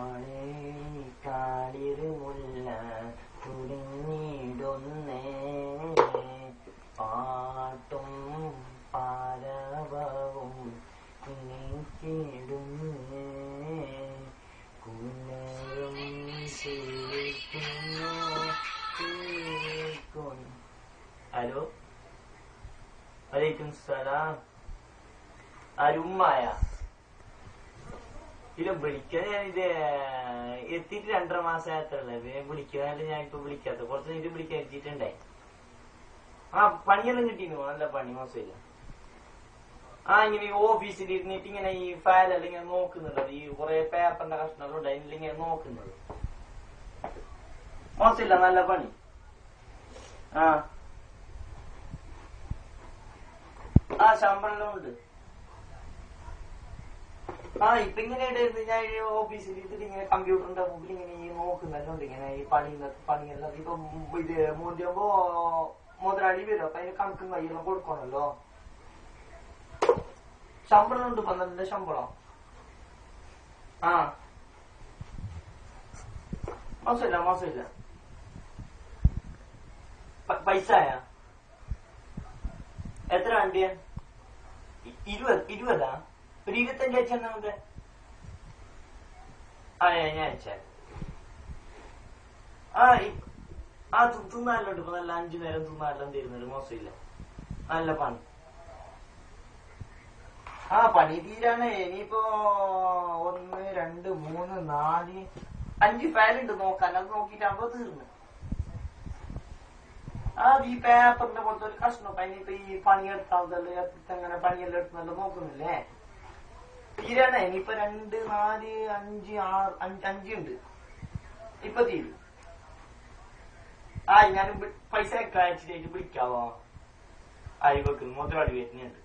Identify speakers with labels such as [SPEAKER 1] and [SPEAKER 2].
[SPEAKER 1] മോളെ കാളിരുമുല്ല തുടിഞ്ഞിടുന്നേ പാട്ടും പാരവവും നീക്കിടുന്നേ കുലയും ചിരിക്കുന്നു. ഹലോ വലൈക്കും സലാം. ആരുമ്മായ ഇല്ല വിളിക്കാൻ ഞാനിത് എത്തിയിട്ട് 2.5 മാസമായിട്ടുള്ളത്. വിളിക്കാനല്ല ഞാൻ ഇപ്പൊ വിളിക്കാത്ത, കുറച്ച് കഴിഞ്ഞിട്ട് വിളിക്കാൻ എത്തിയിട്ടുണ്ടായി. പണിയെല്ലാം കിട്ടിയിരുന്നു, നല്ല പണി, മോശമില്ല. ഇങ്ങനെ ഓഫീസിൽ ഇരുന്നിട്ട് ഇങ്ങനെ ഈ ഫയലെല്ലാം ഇങ്ങനെ നോക്കുന്നുണ്ട്. ഈ കുറെ പേപ്പറിന്റെ കഷ്ണങ്ങളുണ്ട്, അതിനെല്ലാം ഇങ്ങനെ നോക്കുന്നത്. മോശമില്ല, നല്ല പണി. ശമ്പളം ഉണ്ട്. ഇപ്പൊ ഇങ്ങനെ ഇടരുത്. ഞാൻ ഓഫീസിൽ ഇരുന്നിട്ട് ഇങ്ങനെ കമ്പ്യൂട്ടറിന്റെ മുമ്പിൽ ഇങ്ങനെ ഈ നോക്കുന്നുണ്ട്, ഇങ്ങനെ ഈ പണിയെല്ലാം. ഇപ്പൊ ഇത് മൂന്നിയാകുമ്പോ മുതലാളി വരും, അപ്പൊ അതിന് കണക്കും കയ്യെല്ലാം കൊടുക്കണല്ലോ. ശമ്പളം ഉണ്ട്, 12 ശമ്പളം. മോശമില്ല. പൈസയാ എത്ര വണ്ടിയാ? 20 ഒരു 25 അയച്ചാൽ നമുക്ക്. ഞാൻ അയച്ചാൽ തിന്നാലുണ്ട്. ഇപ്പൊ നല്ല 5 നേരം തിന്നാലെല്ലാം തരുന്നുണ്ട്, മോശമില്ല, നല്ല പണി. പണി തീരാണ്. ഇനിയിപ്പോ 1 2 3 4 5 ഫയലുണ്ട് നോക്കാൻ. അത് നോക്കിട്ടാകുമ്പോ തീർന്നു. ഈ പേപ്പറിന്റെ പോലത്തെ ഒരു കഷ്ണം. അതിനിപ്പോ ഈ പണിയെടുത്താവുന്നല്ലോ, അങ്ങനെ പണിയെല്ലാം എടുക്കുന്നല്ലോ നോക്കുന്നില്ലേ. തീരാണ്. ഇനിയിപ്പോ 2 4 5 6 5 ഉണ്ട്. ഇപ്പൊ തീരും. ഞാൻ പൈസ ഒക്കെ അയച്ചിട്ട് വിളിക്കാവോ? വെക്കുന്നു, മുതലാളി വരുന്നുണ്ട്.